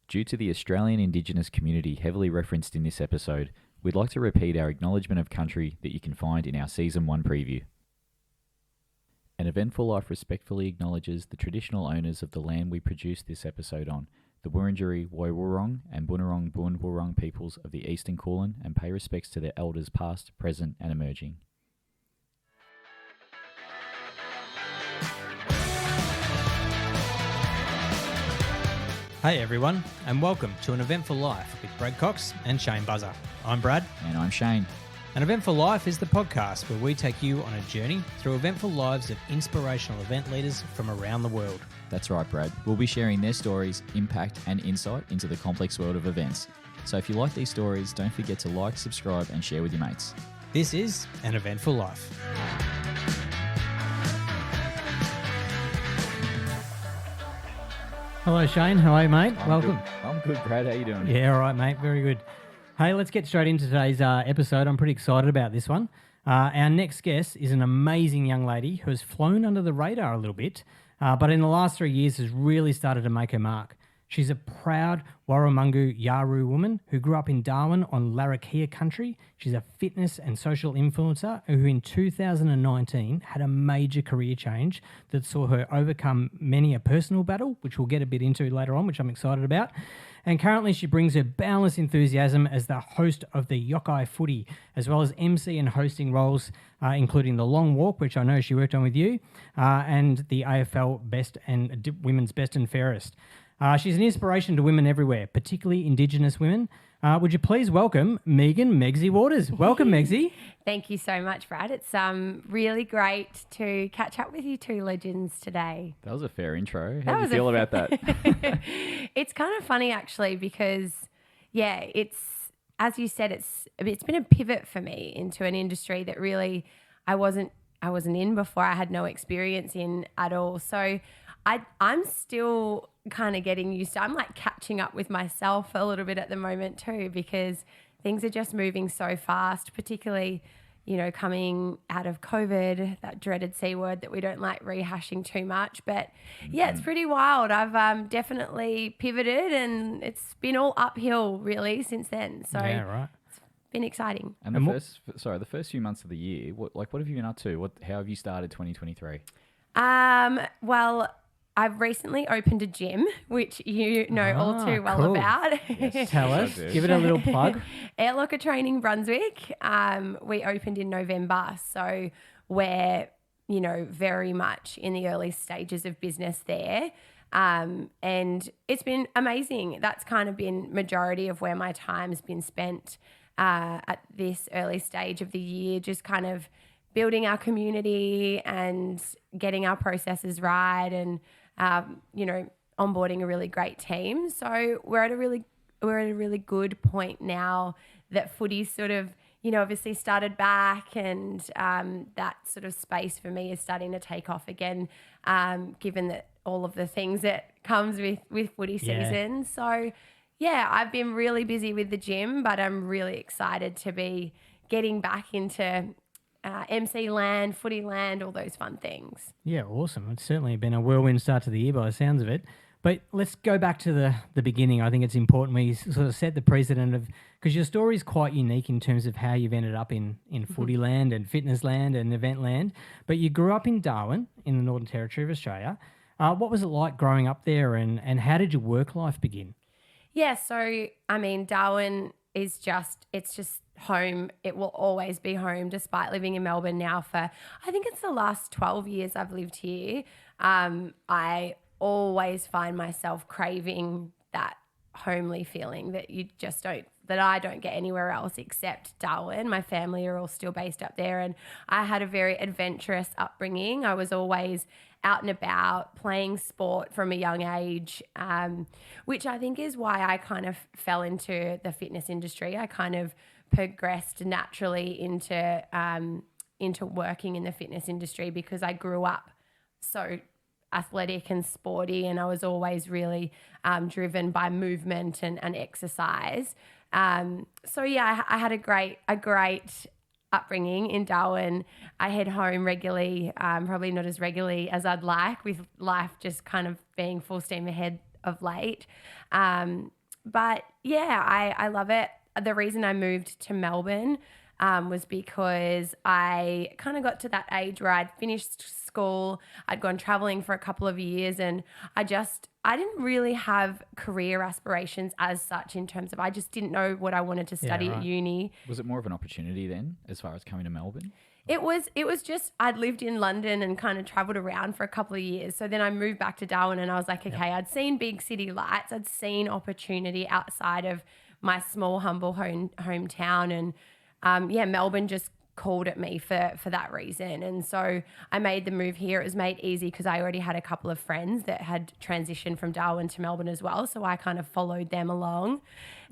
Due to the Australian Indigenous community heavily referenced in this episode, we'd like to repeat our acknowledgement of country that you can find in our Season 1 preview. An Eventful Life respectfully acknowledges the traditional owners of the land we produce this episode on, the Wurundjeri Woiwurrung and Bunurong Boonwurrung peoples of the Eastern Kulin, and pay respects to their elders past, present and emerging. Hey everyone, and welcome to An Eventful Life with Brad Cox and Shane Buzzer. I'm Brad. And I'm Shane. An Eventful Life is the podcast where we take you on a journey through eventful lives of inspirational event leaders from around the world. That's right, Brad. We'll be sharing their stories, impact and insight into the complex world of events. So if you like these stories, don't forget to like, subscribe and share with your mates. This is An Eventful Life. Hello Shane, how are you mate? Welcome. I'm good, Brad. How you doing? Yeah, all right mate, very good. Hey, let's get straight into today's episode. I'm pretty excited about this one. Our next guest is an amazing young lady who has flown under the radar a little bit, but in the last 3 years has really started to make her mark. She's a proud Warramungu Yaru woman who grew up in Darwin on Larrakia country. She's a fitness and social influencer who in 2019 had a major career change that saw her overcome many a personal battle, which we'll get a bit into later on, which I'm excited about. And currently she brings her boundless enthusiasm as the host of the Yokayi Footy, as well as MC and hosting roles, including the Long Walk, which I know she worked on with you, and the AFL Best and Women's Best and Fairest. She's an inspiration to women everywhere, particularly Indigenous women. Would you please welcome Megan Megsy Waters? Welcome, Megsy. Thank you so much, Brad. It's really great to catch up with you two legends today. That was a fair intro. How do you feel about that? It's kind of funny actually because, yeah, it's, as you said, it's been a pivot for me into an industry that really I wasn't in before. I had no experience in at all. So I'm still kind of getting used to, I'm like catching up with myself a little bit at the moment too, because things are just moving so fast, particularly, you know, coming out of COVID, that dreaded C word that we don't like rehashing too much. But yeah, it's pretty wild. I've definitely pivoted and it's been all uphill really since then. So yeah, right. It's been exciting. And the first few months of the year, what have you been up to? How have you started 2023? Well, I've recently opened a gym, which you know all too well cool. about. Yes. Tell us. Give it a little plug. Airlocker Training Brunswick. We opened in November, so we're, you know, very much in the early stages of business there. And it's been amazing. That's kind of been majority of where my time's been spent at this early stage of the year, just kind of building our community and getting our processes right and you know, onboarding a really great team. So we're at a really good point now that footy's sort of, you know, obviously started back and that sort of space for me is starting to take off again, given that all of the things that comes with footy season. So yeah, I've been really busy with the gym, but I'm really excited to be getting back into MC land, footy land, all those fun things. Yeah, awesome. It's certainly been a whirlwind start to the year by the sounds of it. But let's go back to the beginning. I think it's important we sort of set the precedent of, because your story is quite unique in terms of how you've ended up in footy land and fitness land and event land. But you grew up in Darwin in the Northern Territory of Australia. What was it like growing up there and how did your work life begin? Yeah, so, I mean, Darwin is just home. It will always be home despite living in Melbourne now for, I think it's the last 12 years I've lived here. I always find myself craving that homely feeling that I don't get anywhere else except Darwin. My family are all still based up there and I had a very adventurous upbringing. I was always out and about playing sport from a young age, which I think is why I kind of fell into the fitness industry. I kind of progressed naturally into working in the fitness industry because I grew up so athletic and sporty and I was always really driven by movement and exercise. So yeah, I had a great upbringing in Darwin. I head home regularly, probably not as regularly as I'd like, with life just kind of being full steam ahead of late. But yeah, I love it. The reason I moved to Melbourne was because I kind of got to that age where I'd finished school, I'd gone traveling for a couple of years, and I didn't really have career aspirations as such, in terms of I just didn't know what I wanted to study at uni. Was it more of an opportunity then as far as coming to Melbourne? It was just, I'd lived in London and kind of traveled around for a couple of years. So then I moved back to Darwin and I was like, okay, I'd seen big city lights. I'd seen opportunity outside of my small, humble hometown. And Melbourne just called at me for that reason. And so I made the move here. It was made easy because I already had a couple of friends that had transitioned from Darwin to Melbourne as well. So I kind of followed them along.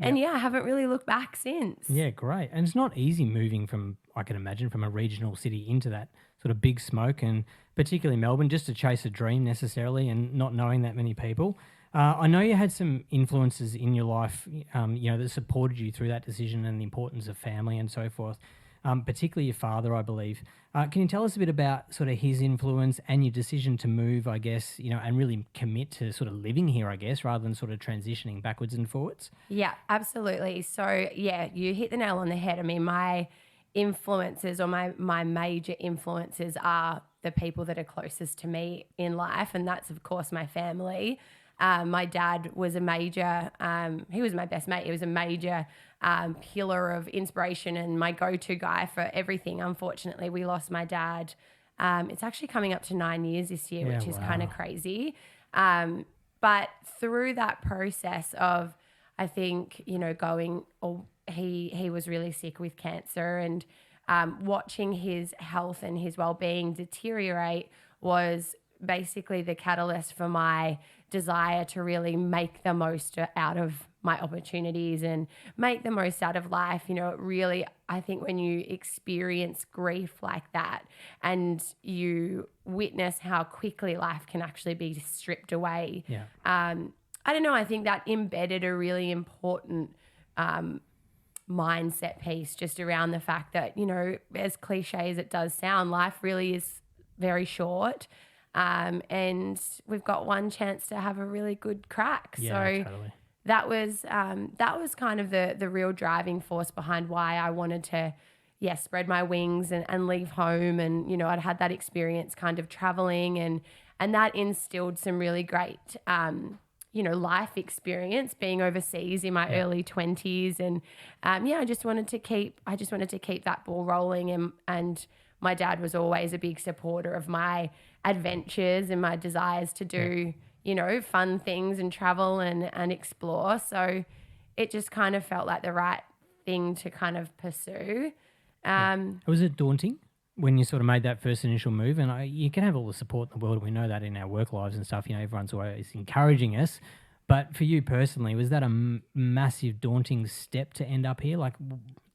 And I haven't really looked back since. Yeah, great. And it's not easy moving from, I can imagine, from a regional city into that sort of big smoke, and particularly Melbourne, just to chase a dream necessarily and not knowing that many people. I know you had some influences in your life, that supported you through that decision and the importance of family and so forth. Particularly your father, I believe. Can you tell us a bit about sort of his influence and your decision to move, I guess, and really commit to sort of living here, I guess, rather than sort of transitioning backwards and forwards? Yeah, absolutely. So, yeah, you hit the nail on the head. I mean, my influences, or my major influences, are the people that are closest to me in life, and that's, of course, my family. My dad was a major, he was my best mate. He was a major pillar of inspiration and my go-to guy for everything. Unfortunately, we lost my dad. It's actually coming up to 9 years this year, which is kind of crazy. But through that process of, I think, he was really sick with cancer, and watching his health and his well-being deteriorate was basically the catalyst for my desire to really make the most out of my opportunities and make the most out of life. Really, I think when you experience grief like that and you witness how quickly life can actually be stripped away, I don't know, I think that embedded a really important mindset piece just around the fact that, as cliche as it does sound, life really is very short. And we've got one chance to have a really good crack. Yeah, so totally. that was kind of the real driving force behind why I wanted to, spread my wings and leave home. And, I'd had that experience kind of traveling, and that instilled some really great, life experience being overseas in my early 20s. And, I just wanted to keep that ball rolling. And my dad was always a big supporter of my adventures and my desires to do, fun things and travel and explore. So it just kind of felt like the right thing to kind of pursue. Was it daunting when you sort of made that first initial move? And you can have all the support in the world. We know that in our work lives and stuff, everyone's always encouraging us. But for you personally, was that a massive daunting step to end up here? Like,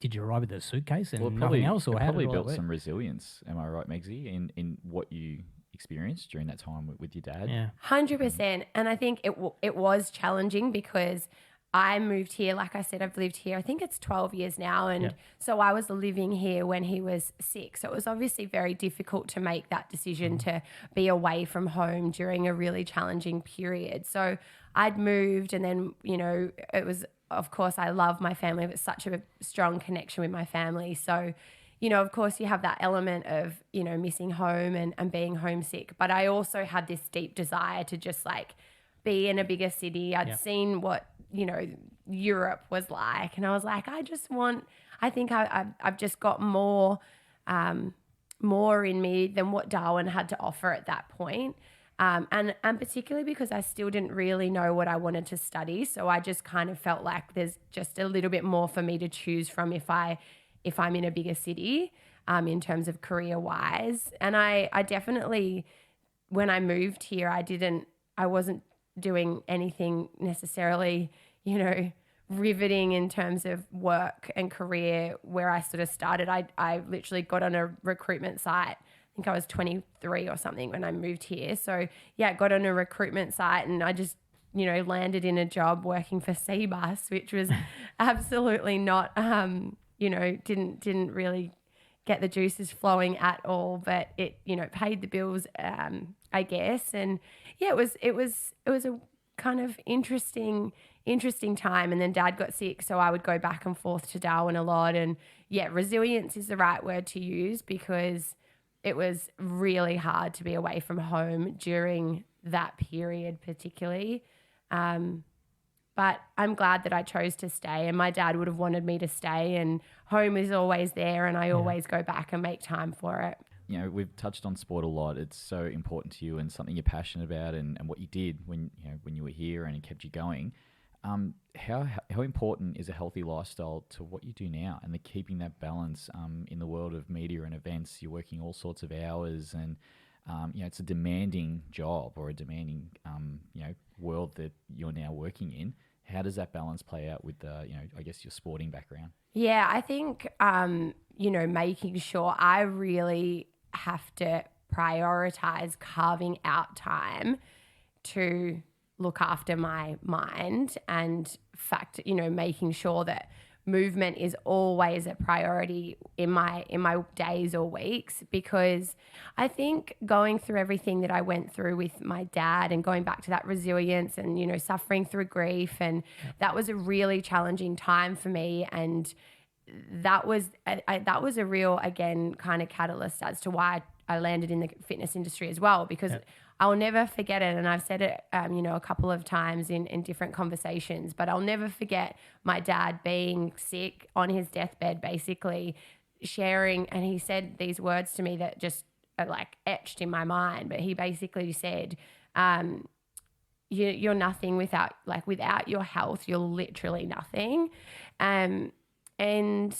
did you arrive with a suitcase and nothing else? Or it how probably did it all built work? some resilience, am I right, Megsy, in what you experienced during that time with your dad? Yeah. 100%. And I think it was challenging because I moved here. Like I said, I've lived here, I think it's 12 years now. And so I was living here when he was 6. So it was obviously very difficult to make that decision to be away from home during a really challenging period. So I'd moved, and then, it was, of course, I love my family, but such a strong connection with my family. So, of course, you have that element of, missing home and being homesick. But I also had this deep desire to just be in a bigger city. I'd seen what, Europe was like. And I was like, I think I've just got more in me than what Darwin had to offer at that point. And particularly because I still didn't really know what I wanted to study. So I just kind of felt like there's just a little bit more for me to choose from if I'm in a bigger city, in terms of career-wise. And I definitely, when I moved here, I wasn't doing anything necessarily, riveting in terms of work and career where I sort of started. I literally got on a recruitment site. I think I was 23 or something when I moved here. So I got on a recruitment site and I just, landed in a job working for Cbus, which was absolutely not, didn't really get the juices flowing at all, but it, paid the bills, I guess. And it was a kind of interesting interesting time. And then Dad got sick, so I would go back and forth to Darwin a lot. And yeah, resilience is the right word to use, because it was really hard to be away from home during that period particularly. But I'm glad that I chose to stay, and my dad would have wanted me to stay, and home is always there, and I always go back and make time for it. You know, we've touched on sport a lot. It's so important to you and something you're passionate about, and what you did when you were here and it kept you going. How important is a healthy lifestyle to what you do now, and the keeping that balance in the world of media and events? You're working all sorts of hours, and it's a demanding job, or a demanding world that you're now working in. How does that balance play out with I guess your sporting background? Yeah, I think making sure I really have to prioritize carving out time to look after my mind, and making sure that movement is always a priority in my days or weeks, because I think going through everything that I went through with my dad, and going back to that resilience, and suffering through grief, and that was a really challenging time for me, and that was a real, again, kind of catalyst as to why I landed in the fitness industry as well, because I'll never forget it. And I've said it, a couple of times in different conversations, but I'll never forget my dad being sick on his deathbed, basically sharing. And he said these words to me that just are like etched in my mind. But he basically said, you're nothing without your health, you're literally nothing. And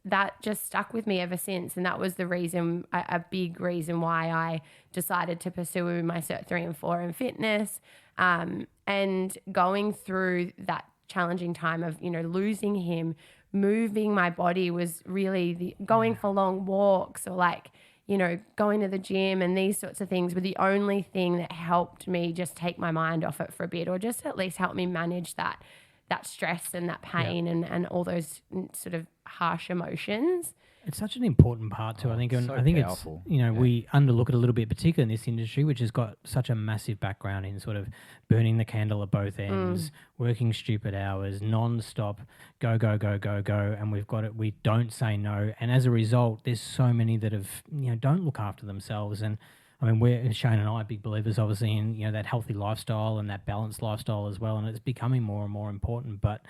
that just stuck with me ever since. And that was the reason, a big reason why I decided to pursue my Cert 3 and 4 in fitness. And going through that challenging time of, losing him, moving my body was really going for long walks, or going to the gym, and these sorts of things were the only thing that helped me just take my mind off it for a bit, or just at least help me manage that stress and that pain and all those sort of harsh emotions. It's such an important part too, I think. And so I think powerful. it's, we underlook it a little bit, particularly in this industry, which has got such a massive background in sort of burning the candle at both ends, working stupid hours, non-stop, go, and we don't say no. And as a result, there's so many that have, don't look after themselves. And I mean, Shane and I are big believers, obviously, in that healthy lifestyle and that balanced lifestyle as well, and it's becoming more and more important. But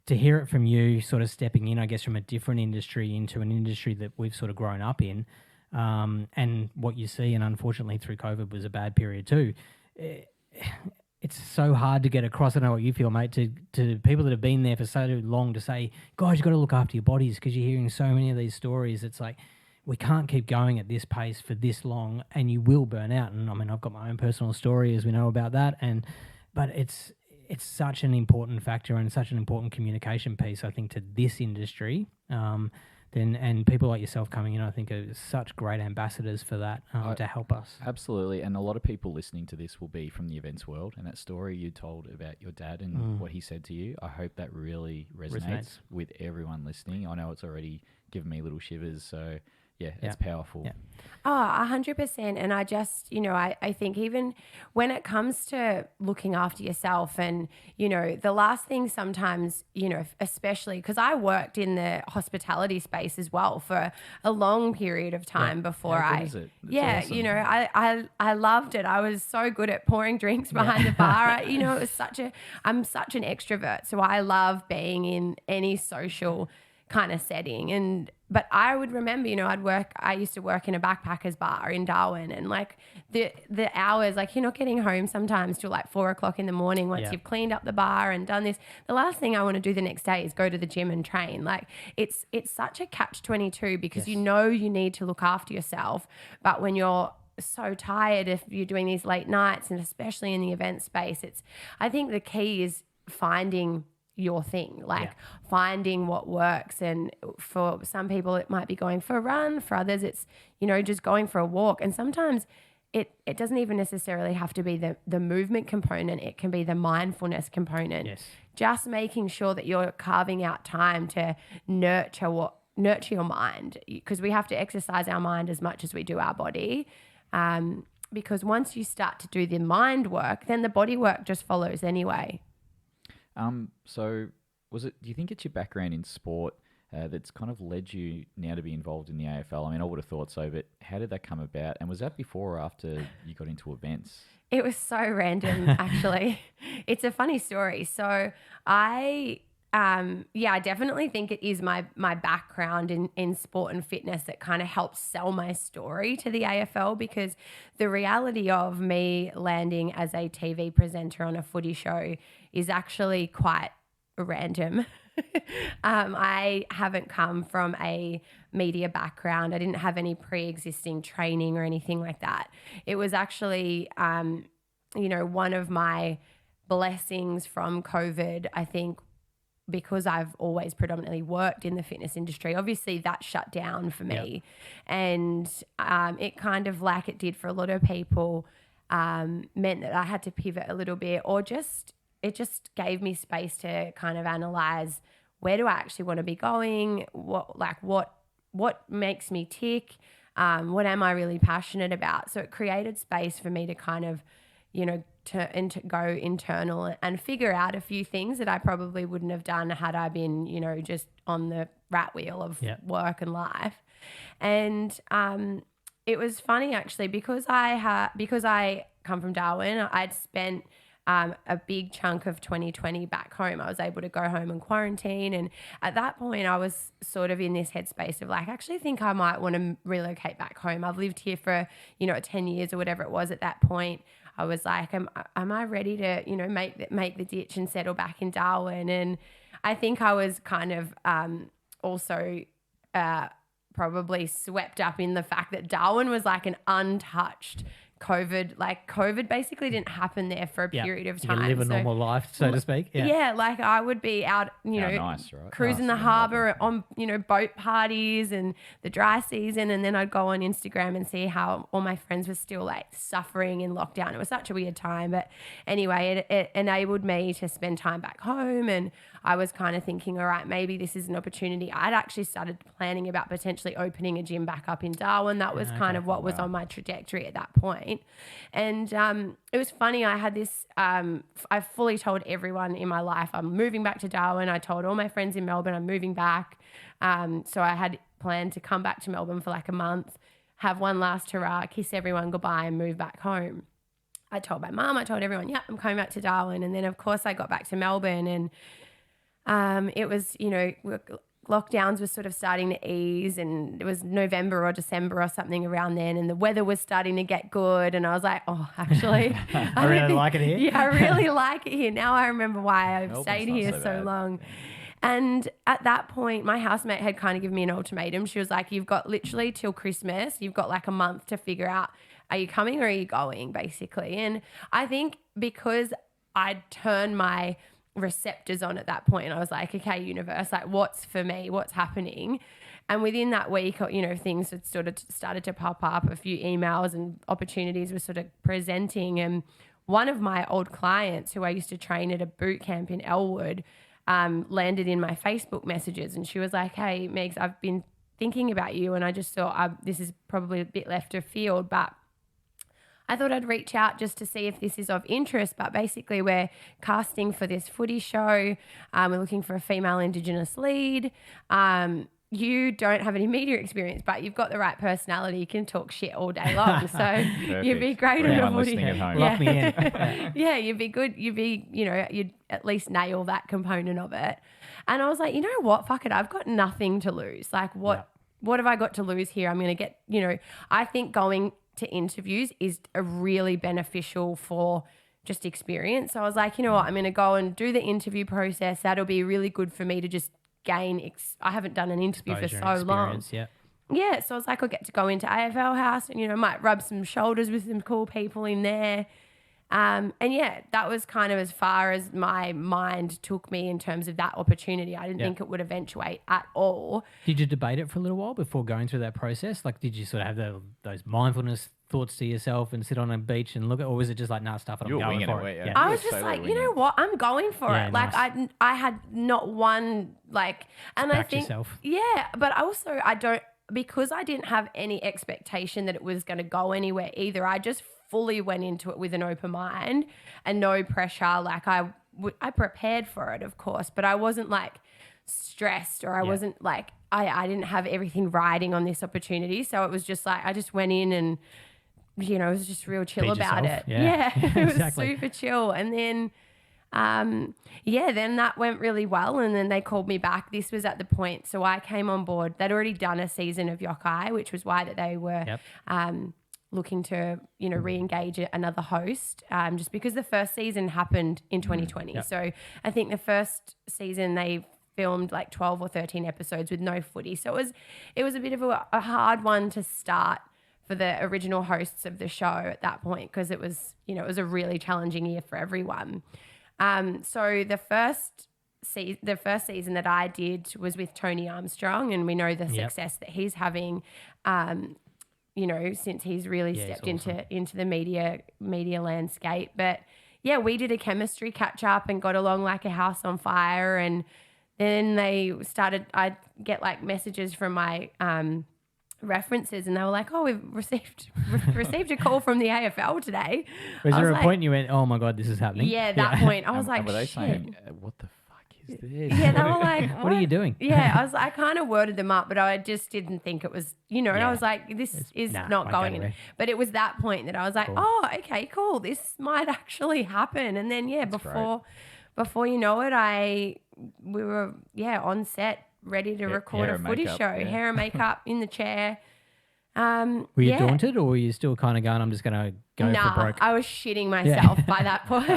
to hear it from you, sort of stepping in, I guess, from a different industry into an industry that we've sort of grown up in, and what you see, and unfortunately through COVID was a bad period too. It's so hard to get across. I know what you feel, mate, to people that have been there for so long, to say, guys, you've got to look after your bodies, because you're hearing so many of these stories. It's like, we can't keep going at this pace for this long, and you will burn out. And I mean, I've got my own personal story, as we know about that. But it's such an important factor and such an important communication piece, I think, to this industry. And people like yourself coming in, I think, are such great ambassadors for that, to help us. Absolutely. And a lot of people listening to this will be from the events world, and that story you told about your dad and what he said to you, I hope that really resonates with everyone listening. I know it's already given me little shivers, so yeah, it's powerful. Yeah. Oh, 100%. And I just, I think even when it comes to looking after yourself, and, the last thing sometimes, especially because I worked in the hospitality space as well for a long period of time before awesome. I loved it. I was so good at pouring drinks behind the bar. It was I'm such an extrovert. So I love being in any social kind of setting. But I would remember, I used to work in a backpackers bar in Darwin, and the hours, you're not getting home sometimes till 4:00 in the morning once you've cleaned up the bar and done this. The last thing I want to do the next day is go to the gym and train. It's such a catch-22, because you need to look after yourself. But when you're so tired, if you're doing these late nights, and especially in the event space, I think the key is finding your thing, finding what works. And for some people it might be going for a run, for others it's just going for a walk. And sometimes it doesn't even necessarily have to be the movement component, it can be the mindfulness component. Just making sure that you're carving out time to nurture your mind, because we have to exercise our mind as much as we do our body, because once you start to do the mind work, then the body work just follows anyway. So do you think it's your background in sport that's kind of led you now to be involved in the AFL? I mean, I would have thought so, but how did that come about? And was that before or after you got into events? It was so random, actually. It's a funny story. So I definitely think it is my background in sport and fitness that kind of helps sell my story to the AFL, because the reality of me landing as a TV presenter on a footy show is actually quite random. I haven't come from a media background. I didn't have any pre-existing training or anything like that. It was actually, one of my blessings from COVID, I think, because I've always predominantly worked in the fitness industry. Obviously that shut down for me. Yep. And it kind of, like it did for a lot of people, meant that I had to pivot a little bit, or it just gave me space to kind of analyze, where do I actually want to be going? What makes me tick? What am I really passionate about? So it created space for me to kind of, go internal and figure out a few things that I probably wouldn't have done had I been, just on the rat wheel of work and life. And it was funny, actually, because I come from Darwin. I'd spent a big chunk of 2020 back home. I was able to go home and quarantine. And at that point, I was sort of in this headspace of like, I actually think I might want to relocate back home. I've lived here for, 10 years or whatever it was at that point. I was like, am I ready to, make the ditch and settle back in Darwin? And I think I was kind of also probably swept up in the fact that Darwin was like an untouched COVID basically didn't happen there for a period of time. You live a normal life, so to speak. Yeah, like I would be out, nice, right? cruising the harbour on, boat parties and the dry season. And then I'd go on Instagram and see how all my friends were still like suffering in lockdown. It was such a weird time. But anyway, it enabled me to spend time back home. And I was kind of thinking, all right, maybe this is an opportunity. I'd actually started planning about potentially opening a gym back up in Darwin. That was kind of what was on my trajectory at that point. And it was funny. I had this, I fully told everyone in my life, I'm moving back to Darwin. I told all my friends in Melbourne, I'm moving back. So I had planned to come back to Melbourne for like a month, have one last hurrah, kiss everyone goodbye and move back home. I told my mum, I told everyone, I'm coming back to Darwin. And then of course I got back to Melbourne, and it was, lockdowns were sort of starting to ease, and it was November or December or something around then, and the weather was starting to get good. And I was like, oh, actually, I really like it here. Yeah, I really like it here. Now I remember why I've stayed here so long. And at that point, my housemate had kind of given me an ultimatum. She was like, you've got literally till Christmas. You've got like a month to figure out, are you coming or are you going, basically. And I think because I'd turned my receptors on at that point, and I was like, okay, universe, like what's for me, what's happening? And within that week, things had sort of started to pop up. A few emails and opportunities were sort of presenting. And one of my old clients who I used to train at a boot camp in Elwood landed in my Facebook messages, and she was like, hey, Megs, I've been thinking about you, and I just thought this is probably a bit left of field, but I thought I'd reach out just to see if this is of interest. But basically we're casting for this footy show. We're looking for a female Indigenous lead. You don't have any media experience, but you've got the right personality. You can talk shit all day long. So you'd be great at a footy. At home. Lock me in. Yeah, you'd be good. You'd at least nail that component of it. And I was like, you know what? Fuck it. I've got nothing to lose. Like what have I got to lose here? I'm going to get, I think going to interviews is a really beneficial for just experience. So I was like, you know what, I'm going to go and do the interview process. That'll be really good for me to just gain. I haven't done an interview for so long. Yeah. So I was like, I'll get to go into AFL House and, might rub some shoulders with some cool people in there. And that was kind of as far as my mind took me in terms of that opportunity. I didn't think it would eventuate at all. Did you debate it for a little while before going through that process? Like, did you sort of have those mindfulness thoughts to yourself and sit on a beach and look at, or was it just like, nah, stuff it, I'm going for it? I was just like, you know what, I'm going for it. Like, nice. I had not one, like, and I think, yourself. But also because I didn't have any expectation that it was going to go anywhere either. I just fully went into it with an open mind and no pressure. Like I I prepared for it, of course, but I wasn't like stressed, or I wasn't like, I didn't have everything riding on this opportunity. So it was just like, I just went in and, you know, it was just real chill about it. Yeah. It was Exactly. super chill. And then, then that went really well. And then they called me back. This was at the point. So I came on board. They'd already done a season of Yokayi, which was why that they were, looking to, you know, re-engage another host, just because the first season happened in 2020. So I think the first season they filmed like 12 or 13 episodes with no footy. So it was a bit of a hard one to start for the original hosts of the show at that point, because it was, you know, it was a really challenging year for everyone. So the first season that I did was with Tony Armstrong, and we know the success that he's having, you know, since he's really stepped into the media landscape. But yeah, we did a chemistry catch up and got along like a house on fire. And then I'd get like messages from my references, and they were like, "Oh, we've received a call from the AFL today." Was there a point you went, "Oh my God, this is happening"? Yeah, that point. I was like, were they "Shit." saying, what the fuck is this? Yeah, they were like, What are you doing? Yeah, I kind of worded them up, but I just didn't think it was, you know, and I was like, this is not going in. But it was that point that I was like, oh, okay, cool. This might actually happen. And then, before you know it, we were on set, ready to record a footy show, hair and makeup in the chair. Were you daunted, or were you still kind of going, I'm just going to go for broke? I was shitting myself by that point.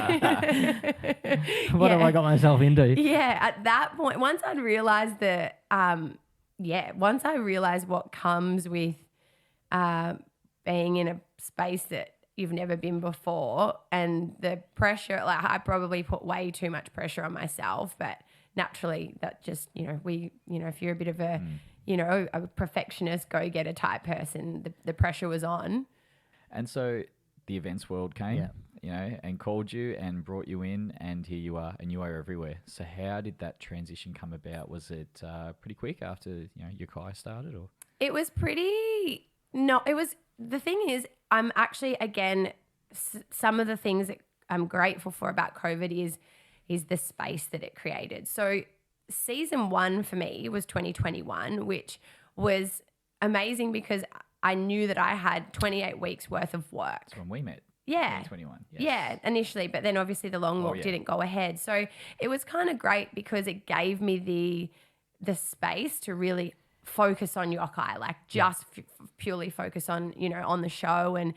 What have I got myself into? Yeah, at that point, once I realised what comes with being in a space that you've never been before, and the pressure, like I probably put way too much pressure on myself, but naturally that just, you know, if you're a bit of a, you know, a perfectionist, go-getter type person, the pressure was on. And so the events world came, you know, and called you and brought you in, and here you are, and you are everywhere. So how did that transition come about? Was it pretty quick after, you know, Yokayi started, or? It was the thing is, I'm actually, again, some of the things that I'm grateful for about COVID is the space that it created. So season 1 for me was 2021, which was amazing because I knew that I had 28 weeks worth of work. That's when we met. Yeah. 2021. Yes. Yeah, initially, but then obviously the long walk didn't go ahead. So it was kind of great because it gave me the space to really focus on Yokayi, like just purely focus on, you know, on the show and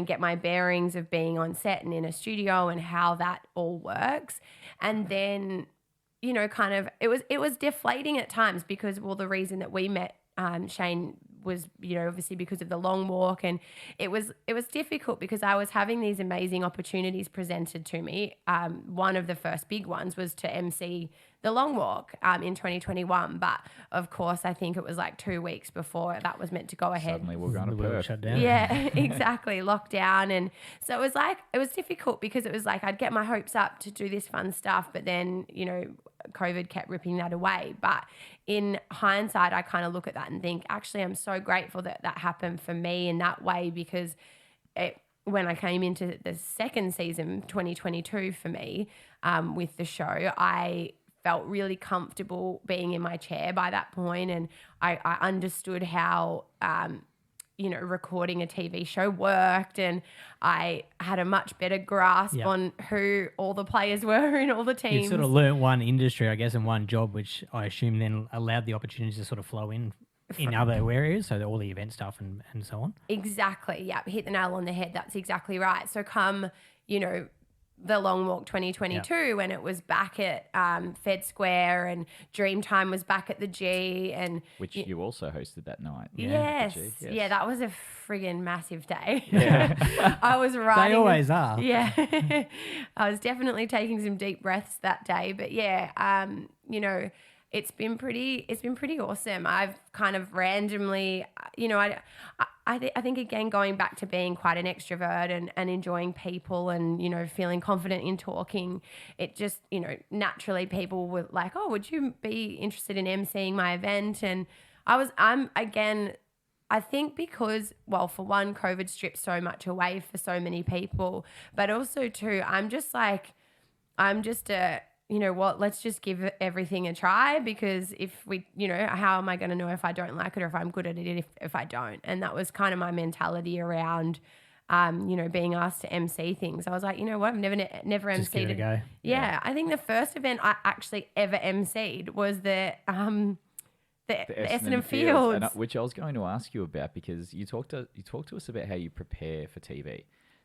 get my bearings of being on set and in a studio and how that all works. And then, you know, kind of it was deflating at times because, well, the reason that we met, Shane, was, you know, obviously because of the long walk, and it was difficult because I was having these amazing opportunities presented to me. One of the first big ones was to MC the long walk in 2021, but of course I think it was like 2 weeks before that was meant to go ahead. Suddenly we're going to Perth. Shut down. Yeah, exactly, lockdown. And so it was difficult because it was like I'd get my hopes up to do this fun stuff, but then, you know, COVID kept ripping that away. But in hindsight, I kind of look at that and think, actually, I'm so grateful that that happened for me in that way, because when I came into the second season, 2022 for me, with the show, I felt really comfortable being in my chair by that point, and I understood how you know, recording a TV show worked, and I had a much better grasp on who all the players were in all the teams. You sort of learnt one industry, I guess, and one job, which I assume then allowed the opportunities to sort of flow in other areas, so all the event stuff and so on. Exactly, yeah, hit the nail on the head. That's exactly right. So come, you know, the Long Walk 2022 when it was back at Fed Square, and Dreamtime was back at the G, and which you also hosted that night. Yes. Yes. Yeah, that was a friggin' massive day. Yeah. I was riding. They always are. Yeah. I was definitely taking some deep breaths that day, but yeah, you know, it's been pretty awesome. I've kind of randomly, you know, I think again, going back to being quite an extrovert and enjoying people and, you know, feeling confident in talking, it just, you know, naturally people were like, oh, would you be interested in emceeing my event? And I think because, well, for one, COVID stripped so much away for so many people, but also too, I'm just like, I'm just you know what, let's just give everything a try, because if we, you know, how am I going to know if I don't like it or if I'm good at it if I don't? And that was kind of my mentality around, you know, being asked to MC things. I was like, you know what, I've never Just give MC'd. it a go. Yeah, I think the first event I actually ever MC'd was the Essendon Fields. And, which I was going to ask you about, because you talked to us about how you prepare for TV.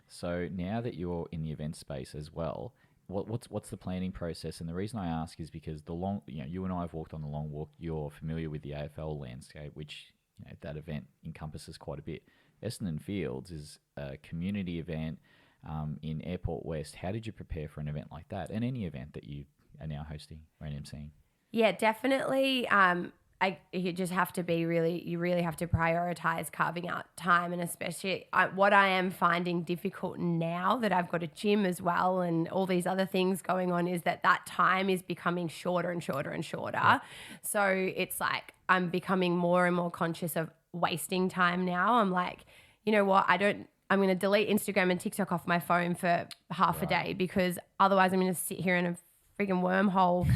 So now that you're in the event space as well, what's the planning process? And the reason I ask is because you and I have walked on the long walk. You're familiar with the AFL landscape, which, you know, that event encompasses quite a bit. Essendon Fields is a community event in Airport West. How did you prepare for an event like that, and any event that you are now hosting or MCing? Yeah, definitely. You just have to you really have to prioritize carving out time. And especially what I am finding difficult now that I've got a gym as well and all these other things going on is that time is becoming shorter and shorter and shorter. Yeah. So it's like I'm becoming more and more conscious of wasting time now. I'm like, you know what, I'm going to delete Instagram and TikTok off my phone for half a day, because otherwise I'm going to sit here in a freaking wormhole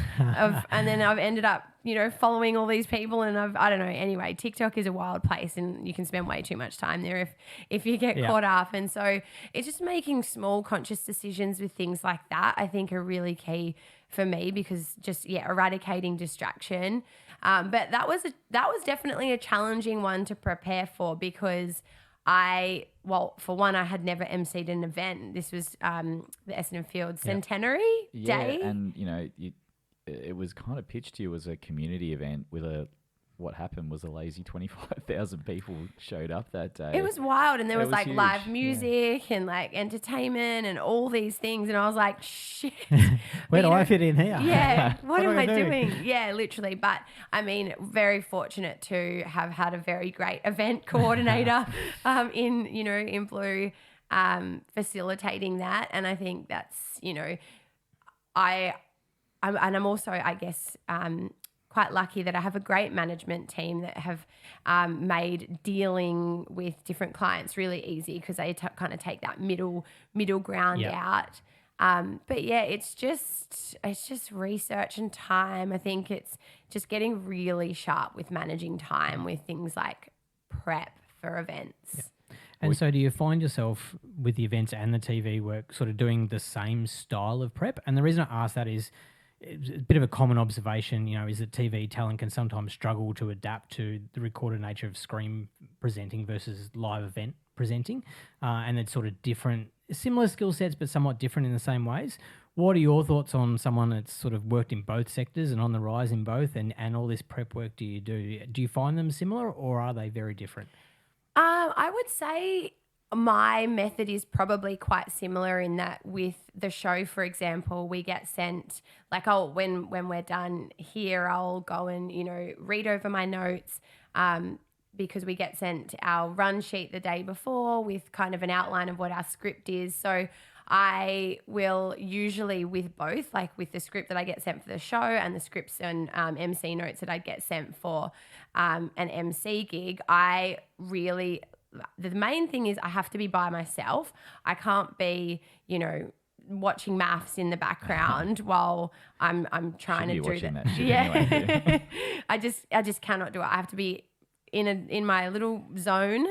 and then I've ended up, you know, following all these people, and I don't know. Anyway, TikTok is a wild place and you can spend way too much time there if you get caught up. And so it's just making small conscious decisions with things like that, I think, are really key for me, because just, eradicating distraction. But that was definitely a challenging one to prepare for, because for one, I had never MC'd an event. This was the Essendon Fields Centenary Day. And, you know, it was kind of pitched to you as a community event with what happened was a lazy 25,000 people showed up that day. It was wild. And there was like huge. live music and like entertainment and all these things. And I was like, shit. Where do I fit in here? Yeah. What am I doing? Yeah, literally. But I mean, very fortunate to have had a very great event coordinator in Blue facilitating that. And I think that's, you know, I'm also, I guess, quite lucky that I have a great management team that have made dealing with different clients really easy, because they kind of take that middle ground out. But yeah, it's just research and time. I think it's just getting really sharp with managing time with things like prep for events. Yeah. And so do you find yourself with the events and the TV work sort of doing the same style of prep? And the reason I ask that is, it's a bit of a common observation, you know, is that TV talent can sometimes struggle to adapt to the recorded nature of screen presenting versus live event presenting. And it's sort of different, similar skill sets, but somewhat different in the same ways. What are your thoughts on someone that's sort of worked in both sectors and on the rise in both, and all this prep work do you do? Do you find them similar, or are they very different? I would say my method is probably quite similar in that with the show, for example, we get sent, like when we're done here, I'll go and, you know, read over my notes because we get sent our run sheet the day before with kind of an outline of what our script is. So I will usually, with both, like with the script that I get sent for the show and the scripts and MC notes that I get sent for an MC gig, the main thing is I have to be by myself. I can't be, you know, watching maths in the background while I'm trying to do that. Anyway. I just cannot do it. I have to be in my little zone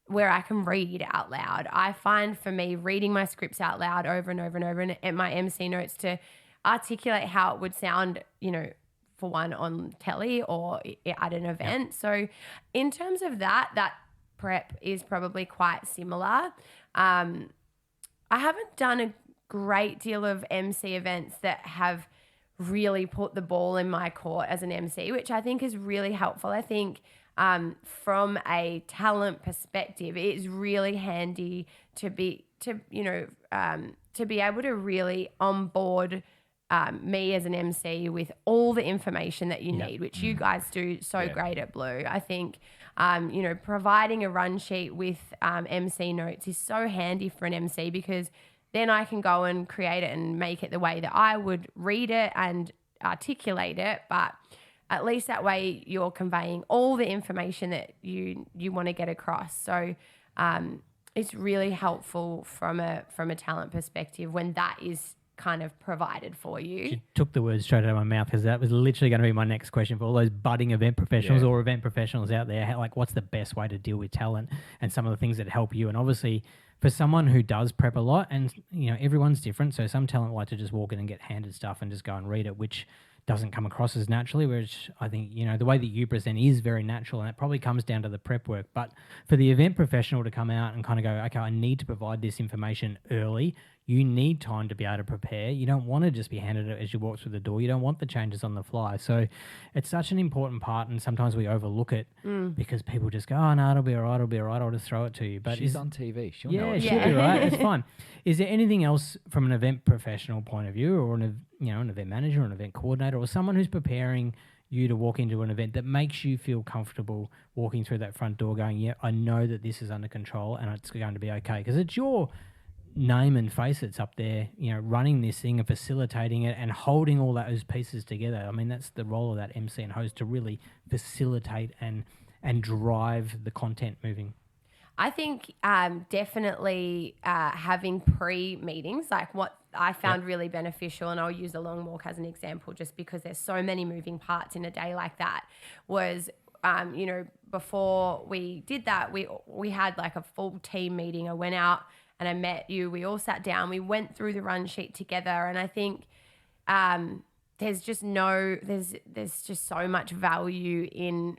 where I can read out loud. I find for me reading my scripts out loud over and over and over and my MC notes to articulate how it would sound, you know, for one on telly or at an event. Yep. So in terms of that prep is probably quite similar. I haven't done a great deal of MC events that have really put the ball in my court as an MC, which I think is really helpful. I think from a talent perspective, it is really handy to be able to really onboard me as an MC with all the information that you need, which you guys do so great at Blue. I think, providing a run sheet with MC notes is so handy for an MC, because then I can go and create it and make it the way that I would read it and articulate it. But at least that way you're conveying all the information that you want to get across. So it's really helpful from a talent perspective when that is kind of provided for you. You took the words straight out of my mouth, because that was literally going to be my next question for all those budding event professionals or event professionals out there. Like, what's the best way to deal with talent and some of the things that help you? And obviously, for someone who does prep a lot, and everyone's different, so some talent like to just walk in and get handed stuff and just go and read it, which doesn't come across as naturally, which I think, the way that you present is very natural, and it probably comes down to the prep work. But for the event professional to come out and kind of go, okay, I need to provide this information early. You need time to be able to prepare. You don't want to just be handed it as you walk through the door. You don't want the changes on the fly. So it's such an important part, and sometimes we overlook it because people just go, oh, no, it'll be all right, I'll just throw it to you. But she's on TV. She'll know it. She'll be right. It's fine. Is there anything else from an event professional point of view, or an event manager or an event coordinator or someone who's preparing you to walk into an event, that makes you feel comfortable walking through that front door going, yeah, I know that this is under control and it's going to be okay? Because it's your name and face that's up there, running this thing and facilitating it and holding all those pieces together. I mean, that's the role of that MC and host, to really facilitate and drive the content moving. I think definitely having pre-meetings, like what I found really beneficial, and I'll use a long walk as an example just because there's so many moving parts in a day like that, was, before we did that, we had like a full team meeting. I went out and I met you. We all sat down. We went through the run sheet together, and I think there's just so much value in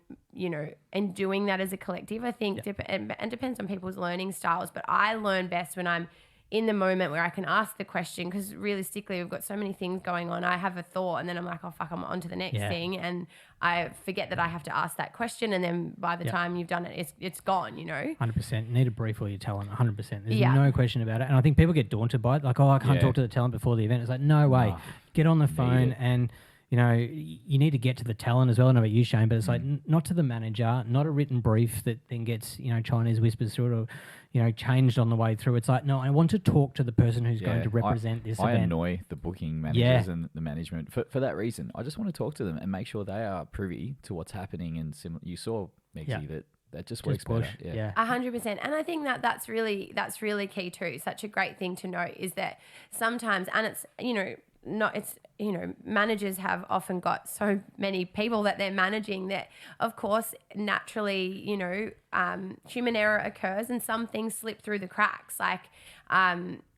doing that as a collective. I think and depends on people's learning styles, but I learn best when I'm in the moment where I can ask the question, because realistically we've got so many things going on. I have a thought and then I'm like, oh fuck, I'm on to the next thing, and I forget that I have to ask that question, and then by the time you've done it, it's gone, 100%. Need a brief for your talent, 100%. There's no question about it. And I think people get daunted by it, like, oh, I can't talk to the talent before the event. It's like, no way. Get on the phone and you need to get to the talent as well. I know about you, Shane, but it's like not to the manager, not a written brief that then gets, Chinese whispers through it, or, changed on the way through. It's like, no, I want to talk to the person who's going to represent this event. I annoy the booking managers and the management for that reason. I just want to talk to them and make sure they are privy to what's happening. And you saw, Megsy, that just works better. Yeah, 100%. And I think that's really key too. Such a great thing to note is that sometimes, and it's, managers have often got so many people that they're managing that, of course, naturally, human error occurs and some things slip through the cracks. Like, some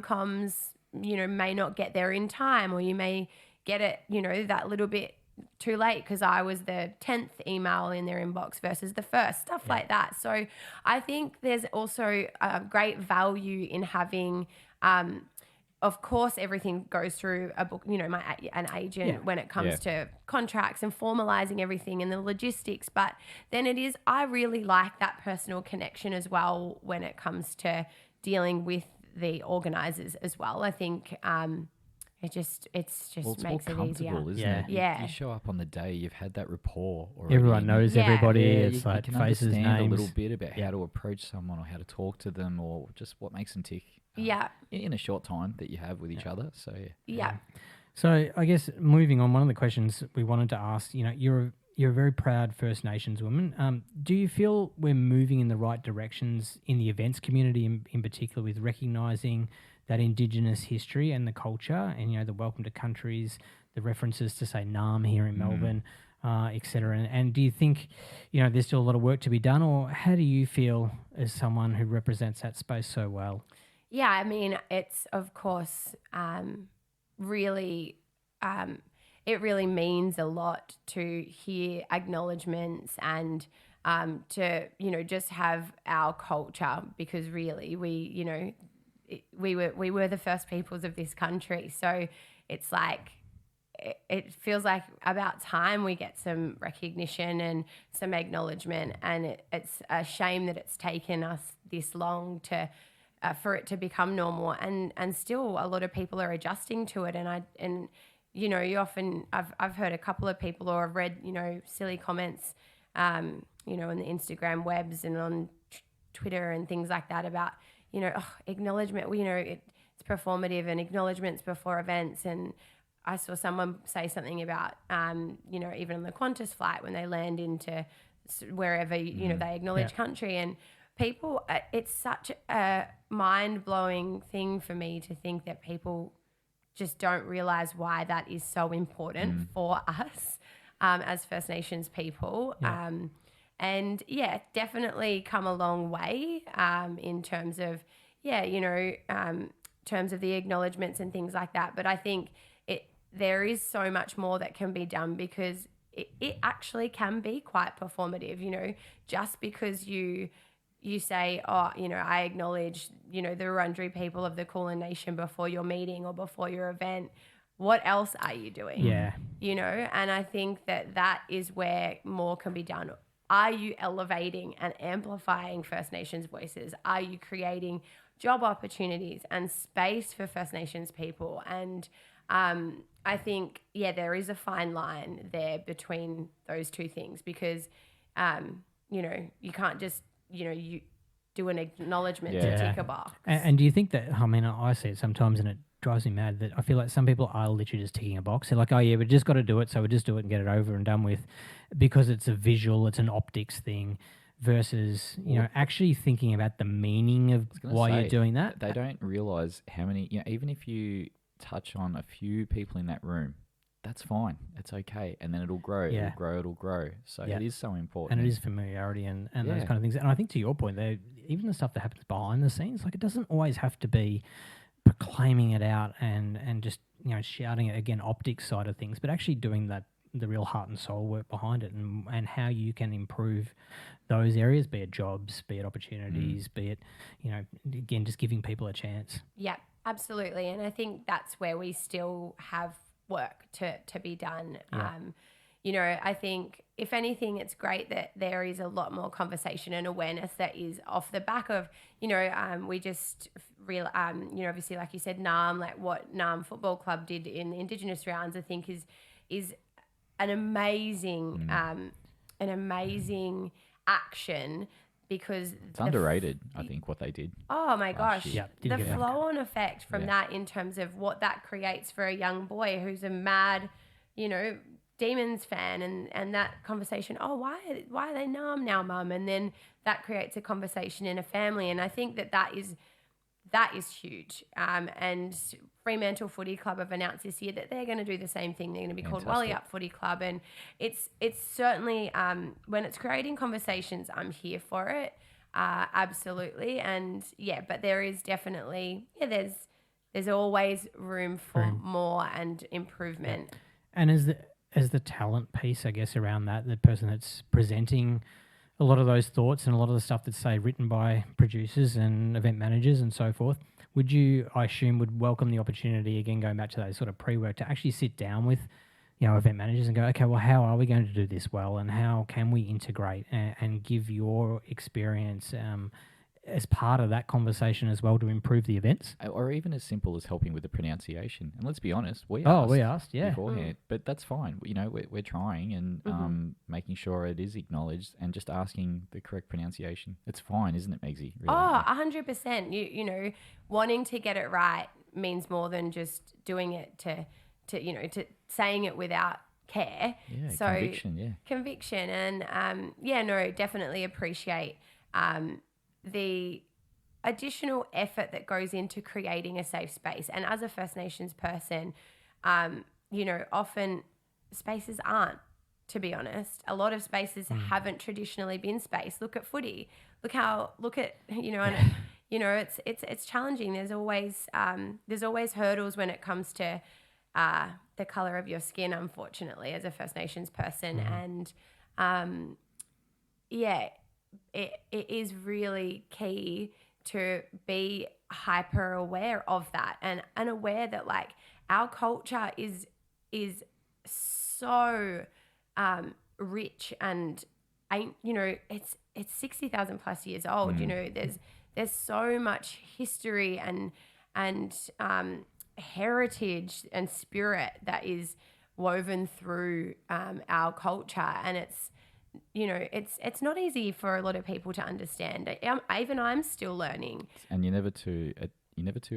comms, may not get there in time, or you may get it, that little bit too late because I was the 10th email in their inbox versus the first, stuff like that. So I think there's also a great value in having, of course, everything goes through a book, an agent when it comes to contracts and formalizing everything and the logistics. But then I really like that personal connection as well when it comes to dealing with the organisers as well. I think it just makes it easier. Isn't it? You show up on the day, you've had that rapport already. Everyone knows everybody. It's like you can faces, understand names. a little bit about how to approach someone or how to talk to them or just what makes them tick. In a short time that you have with each other. So So I guess moving on, one of the questions we wanted to ask, you're a very proud First Nations woman. Do you feel we're moving in the right directions in the events community in particular, with recognising that Indigenous history and the culture, and the welcome to countries, the references to, say, Naarm here in Melbourne, etc. And do you think there's still a lot of work to be done, or how do you feel as someone who represents that space so well? Yeah, I mean, it's, of course, really, it really means a lot to hear acknowledgements and to, just have our culture, because really we were the first peoples of this country. So it's like, it feels like about time we get some recognition and some acknowledgement, and it's a shame that it's taken us this long for it to become normal, and still a lot of people are adjusting to it. And you often, I've heard a couple of people, or I've read silly comments in the Instagram webs and on Twitter and things like that about acknowledgement. It's performative, and acknowledgements before events. And I saw someone say something about even on the Qantas flight when they land into wherever they acknowledge country, and people, it's such a mind-blowing thing for me to think that people just don't realize why that is so important for us as First Nations people. Yeah. And definitely come a long way in terms of, terms of the acknowledgements and things like that. But I think there is so much more that can be done, because it actually can be quite performative, just because you say, oh, I acknowledge, the Wurundjeri people of the Kulin Nation before your meeting or before your event. What else are you doing? Yeah. And I think that is where more can be done. Are you elevating and amplifying First Nations voices? Are you creating job opportunities and space for First Nations people? And I think, there is a fine line there between those two things, because, you can't just, you do an acknowledgement to tick a box. And do you think that, I mean, I see it sometimes and it drives me mad that I feel like some people are literally just ticking a box. They're like, oh yeah, we just got to do it, so we just do it and get it over and done with, because it's a visual, it's an optics thing, versus actually thinking about the meaning of why you're doing that. They don't realise how many, even if you touch on a few people in that room, that's fine, it's okay, and then it'll grow, it'll grow. So it is so important, and it is familiarity and those kind of things. And I think, to your point, even the stuff that happens behind the scenes, like, it doesn't always have to be proclaiming it out and just shouting it, again, optics side of things, but actually doing the real heart and soul work behind it, and how you can improve those areas, be it jobs, be it opportunities, be it, again, just giving people a chance. Yeah, absolutely. And I think that's where we still have work to be done. I think, if anything, it's great that there is a lot more conversation and awareness that is off the back of, we just obviously, like you said, NAM, like what NAM Football Club did in the Indigenous rounds, I think is an amazing action, because it's underrated. I think what they did. Oh my gosh, the get flow-on effect from that, in terms of what that creates for a young boy who's a mad, Demons fan, and that conversation. Oh, why are they numb now, mum? And then that creates a conversation in a family, and I think that is huge. And Fremantle Footy Club have announced this year that they're going to do the same thing. They're going to be called Wally Up Footy Club, and it's certainly when it's creating conversations, I'm here for it, absolutely. And but there is definitely there's always room for more and improvement. And as the talent piece, I guess, around that, the person that's presenting a lot of those thoughts and a lot of the stuff that's, say, written by producers and event managers and so forth, would you, I assume, would welcome the opportunity, again, going back to that sort of pre-work, to actually sit down with, event managers and go, okay, well, how are we going to do this well, and how can we integrate and give your experience as part of that conversation as well to improve the events? Or even as simple as helping with the pronunciation. And let's be honest, we asked beforehand, but that's fine. We're trying and making sure it is acknowledged, and just asking the correct pronunciation. It's fine, isn't it, Megsy? Really? Oh, 100%. You wanting to get it right means more than just doing it to saying it without care. Yeah, so conviction, and definitely appreciate the additional effort that goes into creating a safe space. And as a First Nations person, often spaces aren't, to be honest. A lot of spaces haven't traditionally been space. Look at footy. Look at it's challenging. There's always hurdles when it comes to the color of your skin, unfortunately, as a First Nations person. And it is really key to be hyper aware of that, and aware that, like, our culture is so rich, and it's 60,000 plus years old. There's so much history and heritage and spirit that is woven through our culture, and it's not easy for a lot of people to understand. Even I'm still learning. And you're never too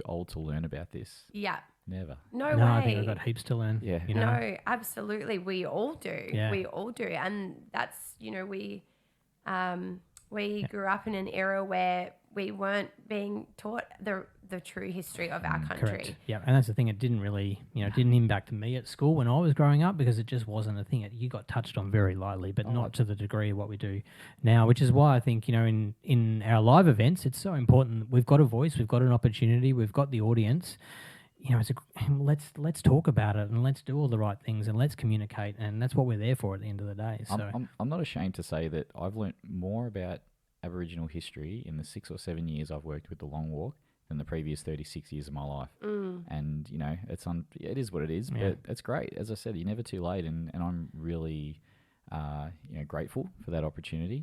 old to learn about this. Yeah. Never. No way. I think I've got heaps to learn. Yeah. No, absolutely. We all do. Yeah. We all do. And that's, We grew up in an era where we weren't being taught the true history of our country. Correct. Yeah, and that's the thing. It didn't really, didn't impact me at school when I was growing up because it just wasn't a thing. You got touched on very lightly, but not to the degree of what we do now, which is why I think, in our live events, it's so important. We've got a voice, we've got an opportunity, we've got the audience. Let's talk about it and let's do all the right things and let's communicate, and that's what we're there for at the end of the day. So I'm not ashamed to say that I've learnt more about Aboriginal history in the 6 or 7 years I've worked with the Long Walk than the previous 36 years of my life. And it is what it is, but it's great. As I said, you're never too late, and I'm really grateful for that opportunity.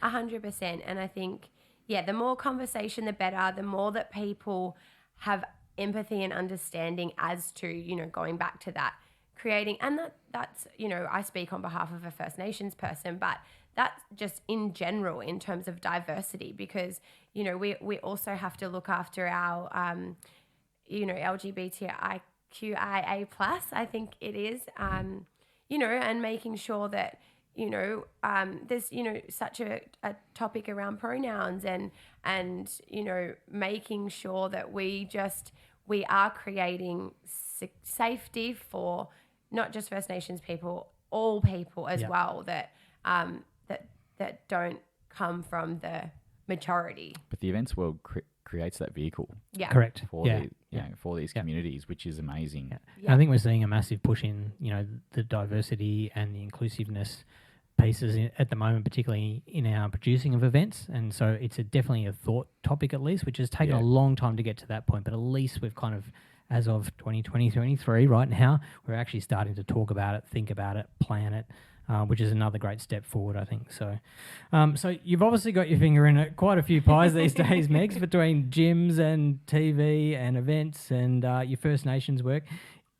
100%. And I think the more conversation the better, the more that people have empathy and understanding as to, going back to that, creating, and that's, I speak on behalf of a First Nations person, but that's just in general in terms of diversity, because, we also have to look after our, LGBTIQIA+, I think it is, and making sure that, there's, such a topic around pronouns and, making sure that we are creating safety for not just First Nations people, all people as well that don't come from the majority. But the events world creates that vehicle. Yeah. Correct. For these communities, which is amazing. And I think we're seeing a massive push in, the diversity and the inclusiveness pieces at the moment, particularly in our producing of events. And so it's definitely a thought topic, at least, which has taken a long time to get to that point. But at least we've kind of, as of 2020, 2023 right now, we're actually starting to talk about it, think about it, plan it, which is another great step forward, I think. So so you've obviously got your finger in quite a few pies these days, Megs, between gyms and TV and events and your First Nations work.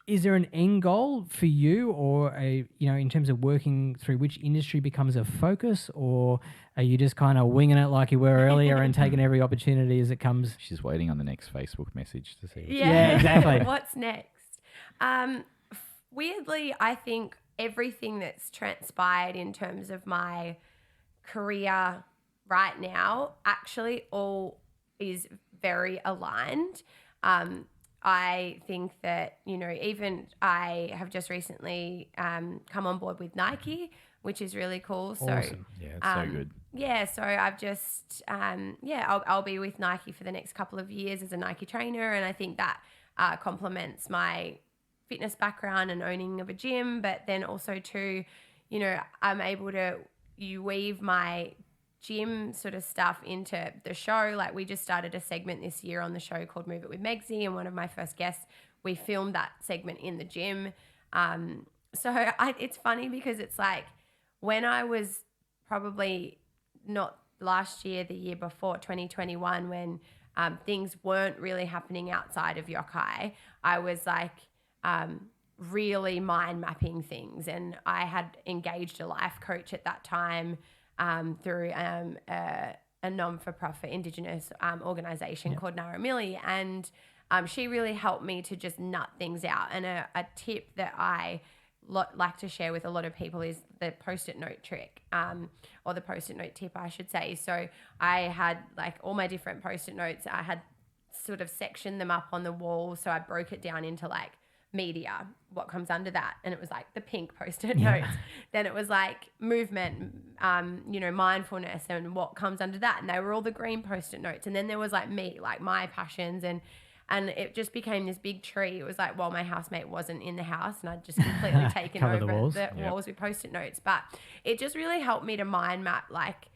Is there an end goal for you, or in terms of working through which industry becomes a focus, or are you just kind of winging it like you were earlier and taking every opportunity as it comes? She's waiting on the next Facebook message to see. Yeah, exactly. What's next? Weirdly, I think everything that's transpired in terms of my career right now actually all is very aligned. I think that, even I have just recently come on board with Nike, which is really cool. So, awesome. Yeah, it's so good. Yeah, so I've just, I'll be with Nike for the next couple of years as a Nike trainer, and I think that complements my fitness background and owning of a gym, but then also too, I'm able to weave my gym sort of stuff into the show. Like, we just started a segment this year on the show called Move It with Megsy, and one of my first guests, we filmed that segment in the gym. So it's funny because it's like when I was probably not last year, the year before, 2021, when things weren't really happening outside of Yokayi, I was like really mind mapping things, and I had engaged a life coach at that time through a non-for-profit Indigenous organisation called Naramili, and she really helped me to just nut things out. And a tip that I like to share with a lot of people is the post-it note trick, or the post-it note tip, I should say. So I had like all my different post-it notes. I had sort of sectioned them up on the wall, so I broke it down into like media, what comes under that, and it was like the pink post-it notes. Then it was like movement, mindfulness, and what comes under that, and they were all the green post-it notes. And then there was like me, like my passions, and it just became this big tree. It was like, well, my housemate wasn't in the house, and I'd just completely taken over the walls with post-it notes. But it just really helped me to mind map like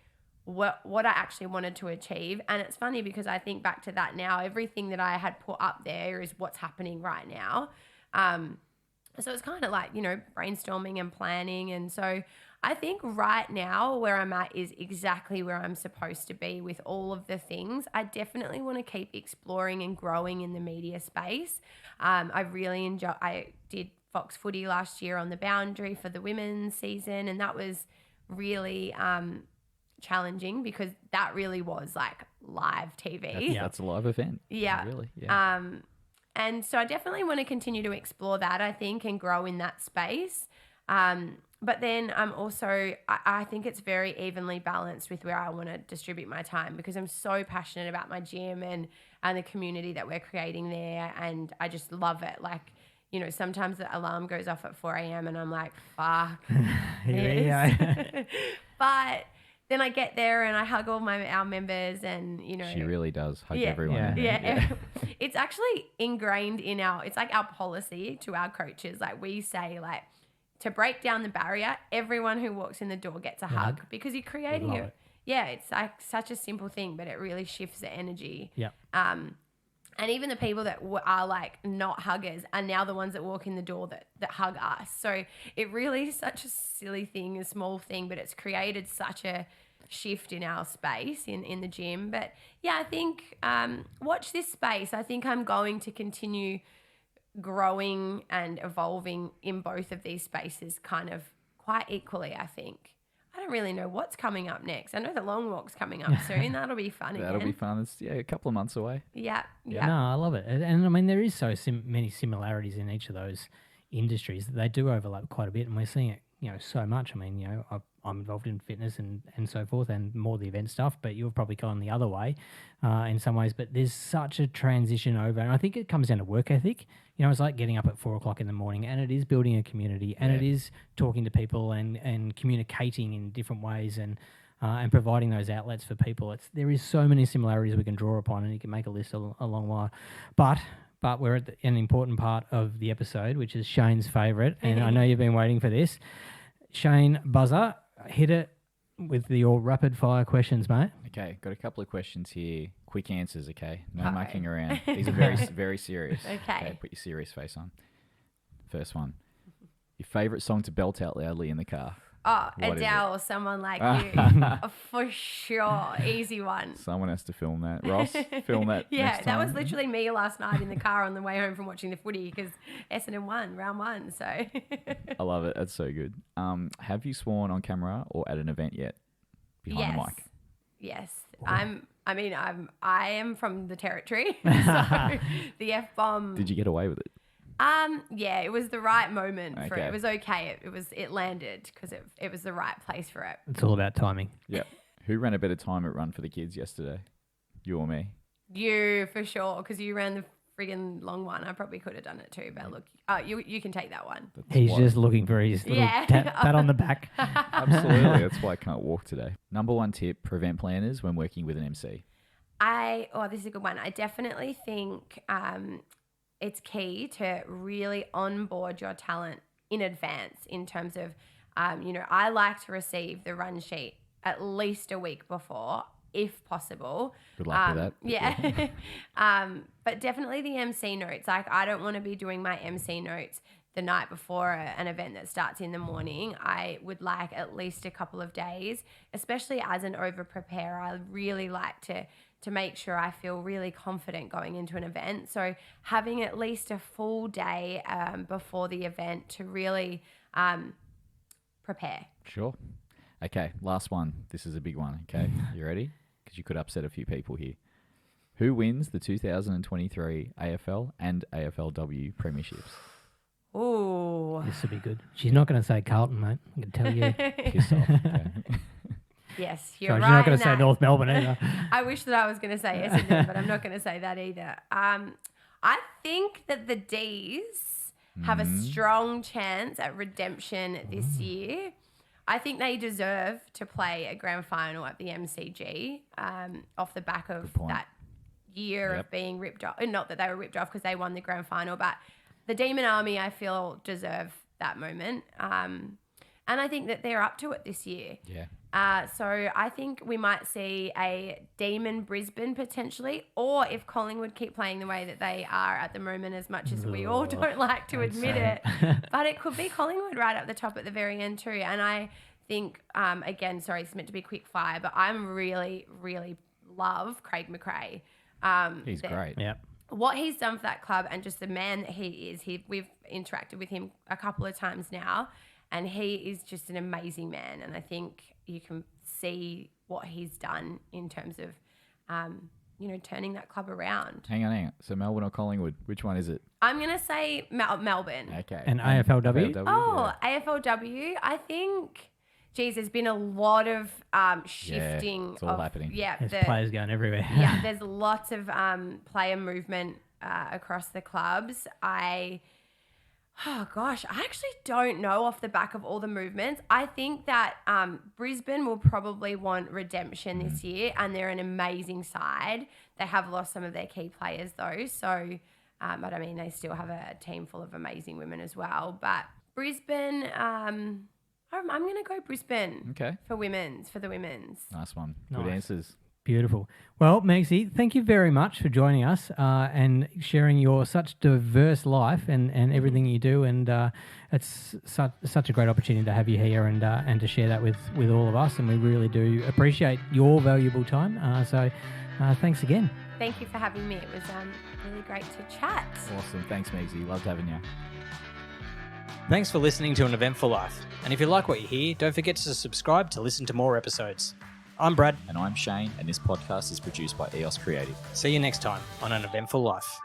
what I actually wanted to achieve. And it's funny because I think back to that now, everything that I had put up there is what's happening right now. So it's kind of like, brainstorming and planning. And so I think right now where I'm at is exactly where I'm supposed to be with all of the things. I definitely want to keep exploring and growing in the media space. I did Fox Footy last year on the Boundary for the women's season, and that was really challenging because that really was like live TV. That's a live event. Yeah. Really. Yeah. And so I definitely want to continue to explore that, I think, and grow in that space. But then I'm also, I think it's very evenly balanced with where I want to distribute my time, because I'm so passionate about my gym and the community that we're creating there. And I just love it. Like, you know, sometimes the alarm goes off at 4 a.m. and I'm like, fuck. Yeah. But then I get there and I hug all our members, and, you know. She really does hug Yeah. everyone. Yeah. It's actually ingrained in it's like our policy to our coaches. Like, we say, like, to break down the barrier, everyone who walks in the door gets a hug, because you're creating it. Yeah, it's like such a simple thing, but it really shifts the energy. Yeah. And even the people that are like not huggers are now the ones that walk in the door that hug us. So it really is such a silly thing, a small thing, but it's created such a shift in our space in the gym. But yeah, I think watch this space. I think I'm going to continue growing and evolving in both of these spaces kind of quite equally, I think. I don't really know what's coming up next. I know the long walk's coming up soon. That'll be fun again. That'll be fun. It's a couple of months away. Yeah. No, I love it. And I mean, there is so many similarities in each of those industries that they do overlap quite a bit, and we're seeing it, you know, so much. I mean, you know, I'm involved in fitness and so forth, and more the event stuff, but you've probably gone the other way in some ways. But there's such a transition over, and I think it comes down to work ethic. You know, it's like getting up at 4 o'clock in the morning, and it is building a community, and it is talking to people and communicating in different ways, and providing those outlets for people. There is so many similarities we can draw upon, and you can make a list a long while. But we're at an important part of the episode, which is Shane's favourite, and I know you've been waiting for this. Shane, buzzer, hit it with your rapid fire questions, mate. Okay, got a couple of questions here. Quick answers, okay? No mucking around. These are very, very serious. Okay. Put your serious face on. First one. Your favourite song to belt out loudly in the car? Oh, What is Adele, someone like you. For sure. Easy one. Someone has to film that. Ross, film that. Yeah, next that time. was literally me last night in the car on the way home from watching the footy, because Essendon won round 1. So I love it. That's so good. Have you sworn on camera or at an event yet? Behind the mic. Yes. I am from the territory. So the F-bomb. Did you get away with it? Yeah, it was the right moment for it. Okay. It was okay. It landed because it was the right place for it. It's all about timing. Yeah. Who ran a better time at Run for the Kids yesterday? You or me? You, for sure, because you ran the friggin' long one. I probably could have done it too, but look, you can take that one. He's just looking for his little pat on the back. Absolutely. That's why I can't walk today. Number one tip, prevent planners when working with an MC. This is a good one. I definitely think it's key to really onboard your talent in advance in terms of, I like to receive the run sheet at least a week before, if possible. Good luck with that. Yeah. But definitely the MC notes. Like, I don't want to be doing my MC notes the night before an event that starts in the morning. I would like at least a couple of days, especially as an over-preparer. I really like to make sure I feel really confident going into an event. So having at least a full day before the event to really prepare. Sure. Okay, last one. This is a big one, okay? You ready? Because you could upset a few people here. Who wins the 2023 AFL and AFLW premierships? Ooh. This would be good. She's not going to say Carlton, mate. I can tell you. Piss off. Okay. Yes, you're Sorry, right. she's not going to say that. North Melbourne either. I wish that I was going to say Essendon, but I'm not going to say that either. I think that the D's have a strong chance at redemption this year. I think they deserve to play a grand final at the MCG off the back of that year of being ripped off. Not that they were ripped off because they won the grand final, but the Demon Army, I feel, deserve that moment. And I think that they're up to it this year. Yeah. So I think we might see a Demon Brisbane potentially, or if Collingwood keep playing the way that they are at the moment, as much as we all don't like to admit it. But it could be Collingwood right up the top at the very end too. And I think, again, sorry, it's meant to be quick fire, but I'm really, really love Craig McRae. He's great. Yeah. What he's done for that club and just the man that he is. We've interacted with him a couple of times now, and he is just an amazing man. And I think you can see what he's done in terms of, turning that club around. Hang on. So Melbourne or Collingwood? Which one is it? I'm going to say Melbourne. Okay. And AFLW? Oh, yeah. AFLW, I think, geez, there's been a lot of shifting. Yeah, it's all happening. Yeah. There's players going everywhere. Yeah, there's lots of player movement across the clubs. Oh gosh, I actually don't know off the back of all the movements. I think that Brisbane will probably want redemption this year, and they're an amazing side. They have lost some of their key players though, so but I mean they still have a team full of amazing women as well. But Brisbane, I'm going to go Brisbane. Okay. For the women's. Nice one. Nice. Good answers. Beautiful. Well, Megsy, thank you very much for joining us and sharing your such diverse life and everything you do. And it's such a great opportunity to have you here and to share that with all of us. And we really do appreciate your valuable time. So thanks again. Thank you for having me. It was really great to chat. Awesome. Thanks, Megsy. Loved having you. Thanks for listening to An Eventful Life. And if you like what you hear, don't forget to subscribe to listen to more episodes. I'm Brad. And I'm Shane, and this podcast is produced by EOS Creative. See you next time on An Eventful Life.